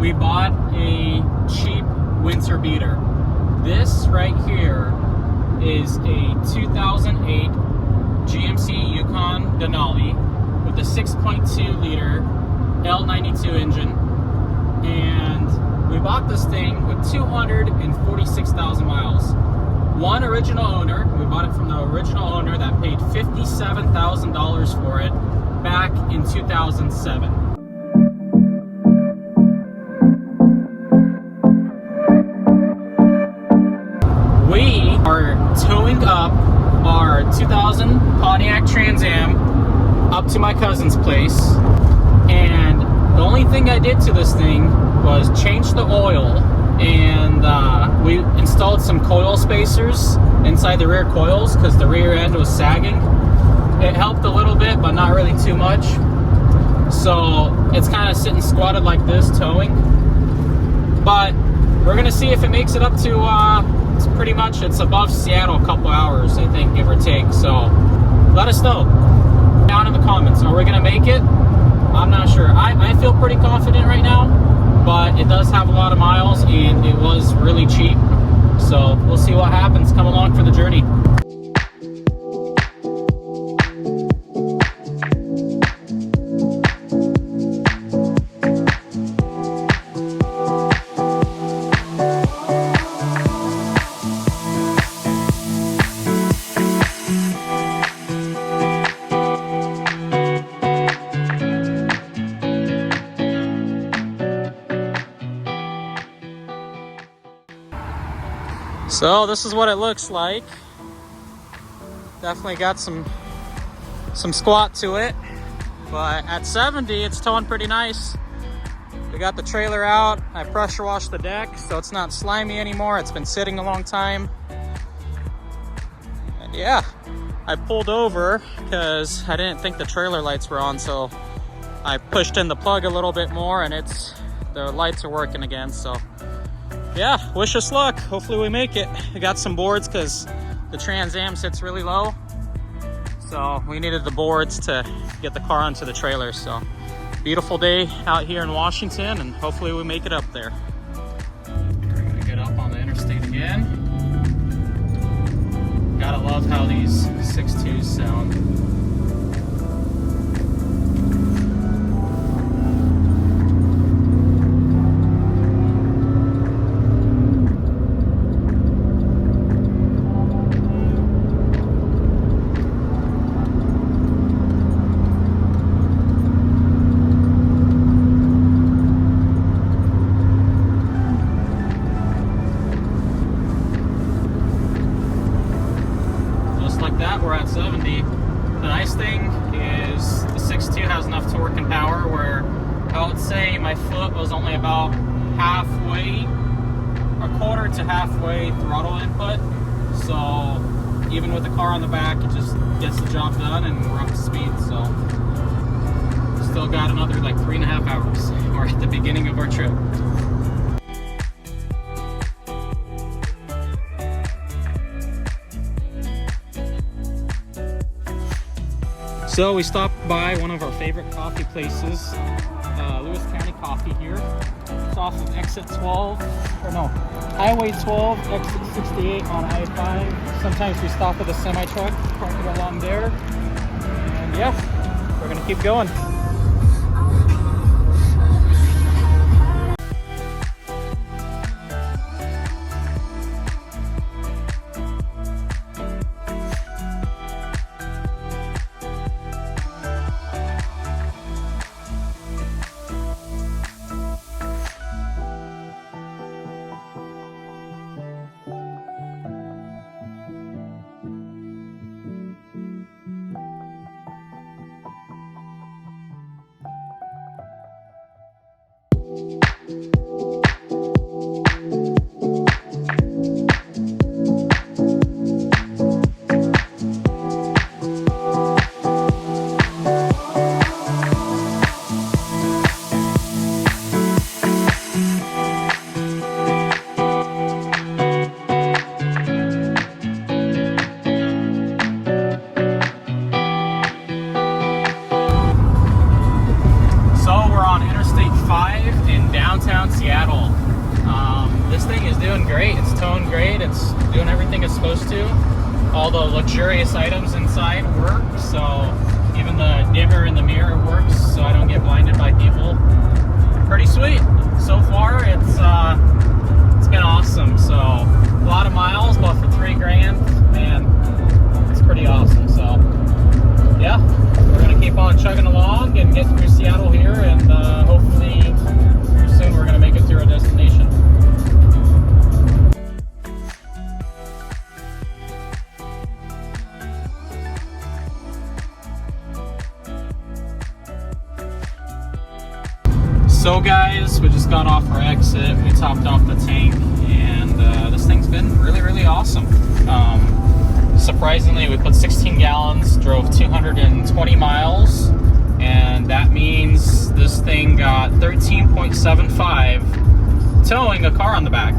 we bought a cheap winter beater. This right here is a 2008 GMC Yukon Denali with a 6.2 liter L92 engine, and we bought this thing with 246,000 miles. One original owner, we bought it from the original owner that paid $57,000 for it back in 2007. We are towing up our 2000 Pontiac Trans Am up to my cousin's place, and the only thing I did to this thing was change the oil, and we installed some coil spacers inside the rear coils because the rear end was sagging. It helped a little bit, but not really too much. So it's kind of sitting squatted like this, towing. But we're gonna see if it makes it up to it's pretty much, it's above Seattle a couple hours, I think, give or take. So let us know down in the comments. Are we gonna make it? I'm not sure. I feel pretty confident right now, but it does have a lot of miles and it was really cheap. So we'll see what happens. Come along for the journey. So this is what it looks like. Definitely got some squat to it, but at 70 it's towing pretty nice. We got the trailer out. I pressure washed the deck so it's not slimy anymore. It's been sitting a long time. And yeah, I pulled over because I didn't think the trailer lights were on, so I pushed in the plug a little bit more and the lights are working again. So yeah, wish us luck. Hopefully we make it. We got some boards because the Trans Am sits really low. So we needed the boards to get the car onto the trailer. So beautiful day out here in Washington, and hopefully we make it up there. We're gonna get up on the interstate again. Gotta love how these 6.2s sound. We're at 70. The nice thing is the 6.2 has enough torque and power where I would say my foot was only about halfway, a quarter to halfway throttle input. So even with the car on the back, it just gets the job done and we're up to speed. So still got another like 3.5 hours. We're at the beginning of our trip. So we stopped by one of our favorite coffee places, Lewis County Coffee here. It's off of exit 12, or no, Highway 12, exit 68 on I-5. Sometimes we stop with a semi-truck, park it along there. And yeah, we're gonna keep going. downtown doing great. It's towing great. It's doing everything it's supposed to. All the luxurious items inside work, so even the dimmer in the mirror works, so I don't get blinded by people. Pretty sweet. So far, it's been awesome. So a lot of miles, but for $3,000, man, it's pretty awesome. So yeah, we're gonna keep on chugging along and get through Seattle here, and hopefully pretty soon we're gonna make it to our destination. So guys, we just got off our exit, we topped off the tank, and this thing's been really awesome. Surprisingly, we put 16 gallons, drove 220 miles, and that means this thing got 13.75 towing a car on the back.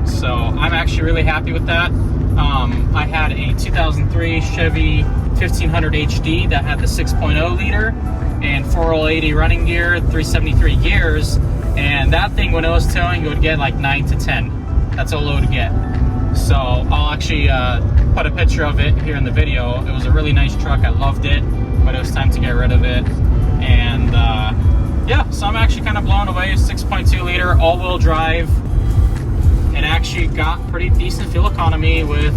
So I'm actually really happy with that. I had a 2003 Chevy 1500 HD that had the 6.0 liter and 480 running gear, 373 gears, and that thing, when it was towing, it would get like 9 to 10. That's all it would get. So I'll actually put a picture of it here in the video. It was a really nice truck. I loved it, but it was time to get rid of it. And yeah, so I'm actually kind of blown away. 6.2 liter all-wheel drive. It actually got pretty decent fuel economy with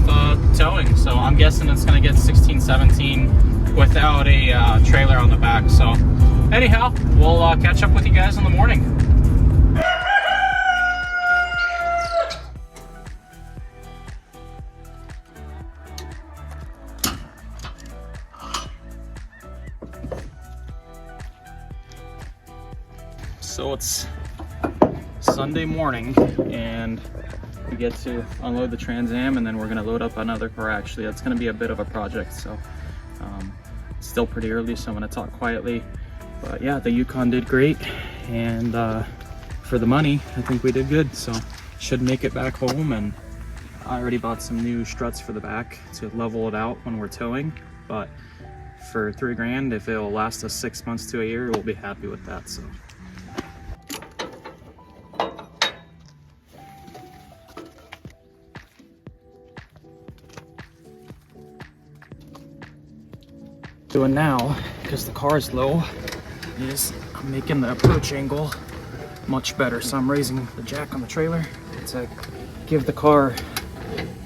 towing, so I'm guessing it's going to get 16, 17 without a trailer on the back. So anyhow, we'll catch up with you guys in the morning. So it's Sunday morning, and we get to unload the Trans Am, and then we're gonna load up another car. Actually, that's gonna be a bit of a project, so it's still pretty early, so I'm gonna talk quietly. But yeah, the Yukon did great, and for the money, I think we did good. So should make it back home, and I already bought some new struts for the back to level it out when we're towing. But for $3,000, if it'll last us 6 months to a year, we'll be happy with that. So. Doing now, because the car is low, is I'm making the approach angle much better. So I'm raising the jack on the trailer to give the car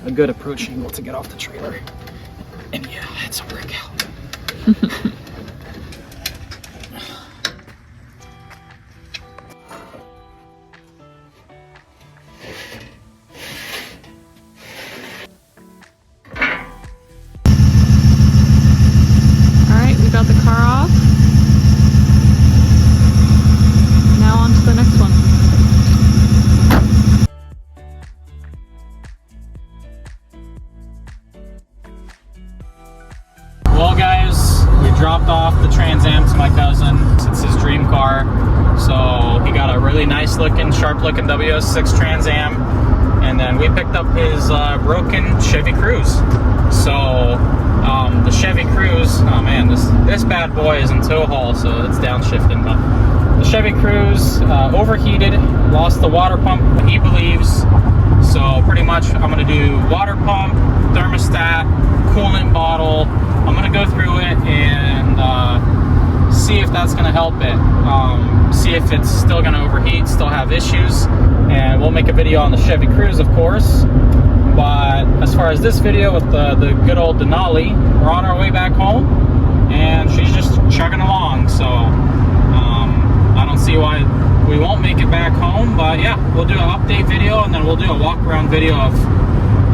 a good approach angle to get off the trailer. And yeah, it's a workout. Got the car off. Now on to the next one. Well guys, we dropped off the Trans Am to my cousin. It's his dream car. So he got a really nice looking, sharp looking WS6 Trans Am. And then we picked up his broken Chevy Cruze. So the Chevy Cruze, oh man, this bad boy is in tow haul, so it's downshifting. But the Chevy Cruze overheated, lost the water pump, he believes. So pretty much I'm gonna do water pump, thermostat, coolant bottle. I'm gonna go through it and see if that's gonna help it. See if it's still gonna overheat, still have issues. And we'll make a video on the Chevy Cruze, of course. But as far as this video with the good old Denali, we're on our way back home, and she's just chugging along. So I don't see why we won't make it back home. But yeah, we'll do an update video, and then we'll do a walk around video of,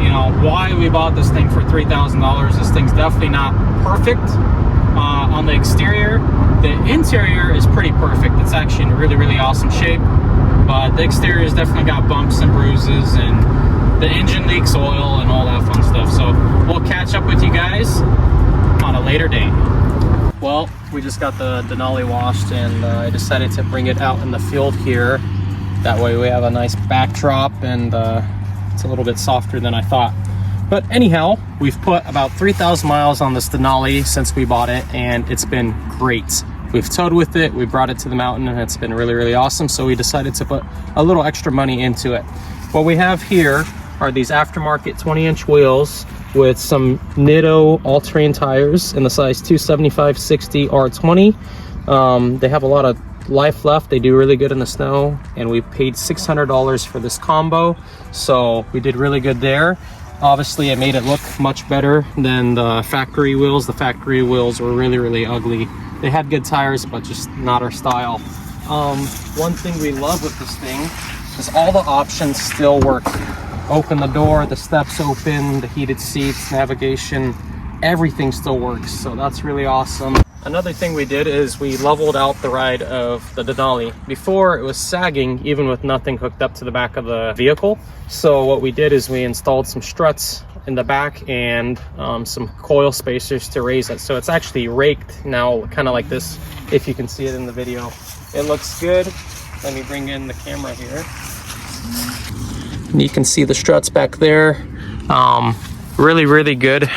you know, why we bought this thing for $3,000. This thing's definitely not perfect on the exterior. The interior is pretty perfect. It's actually in really awesome shape. But the exterior has definitely got bumps and bruises, and the engine leaks oil and all that fun stuff. So we'll catch up with you guys on a later date. Well, we just got the Denali washed, and I decided to bring it out in the field here. That way we have a nice backdrop, and it's a little bit softer than I thought. But anyhow, we've put about 3,000 miles on this Denali since we bought it, and it's been great. we've towed with it, we brought it to the mountain, and it's been really, really awesome. So we decided to put a little extra money into it. What we have here are these aftermarket 20-inch wheels with some Nitto all-terrain tires in the size 275/60 R20. They have a lot of life left. They do really good in the snow, and we paid $600 for this combo, so we did really good there. Obviously, it made it look much better than the factory wheels. The factory wheels were really, really ugly. They had good tires, but just not our style. One thing we love with this thing is all the options still work. Open the door, the steps open, the heated seats, navigation, everything still works. So that's really awesome. Another thing we did is we leveled out the ride of the Denali. Before, it was sagging even with nothing hooked up to the back of the vehicle. So what we did is we installed some struts in the back and some coil spacers to raise it. So it's actually raked now, kind of like this, if you can see it in the video. It looks good. Let me bring in the camera here. And you can see the struts back there. Really, really good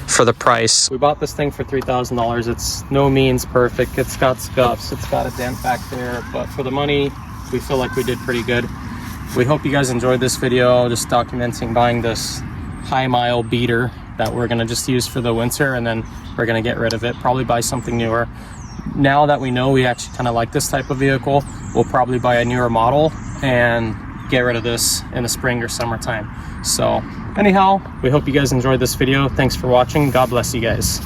for the price. We bought this thing for $3,000. It's no means perfect. It's got scuffs, it's got a dent back there, but for the money, we feel like we did pretty good. We hope you guys enjoyed this video, just documenting buying this high mile beater that we're gonna just use for the winter, and then we're gonna get rid of it, probably buy something newer. Now that we know we actually kind of like this type of vehicle, we'll probably buy a newer model and get rid of this in the spring or summertime. So anyhow, we hope you guys enjoyed this video. Thanks for watching. God bless you guys.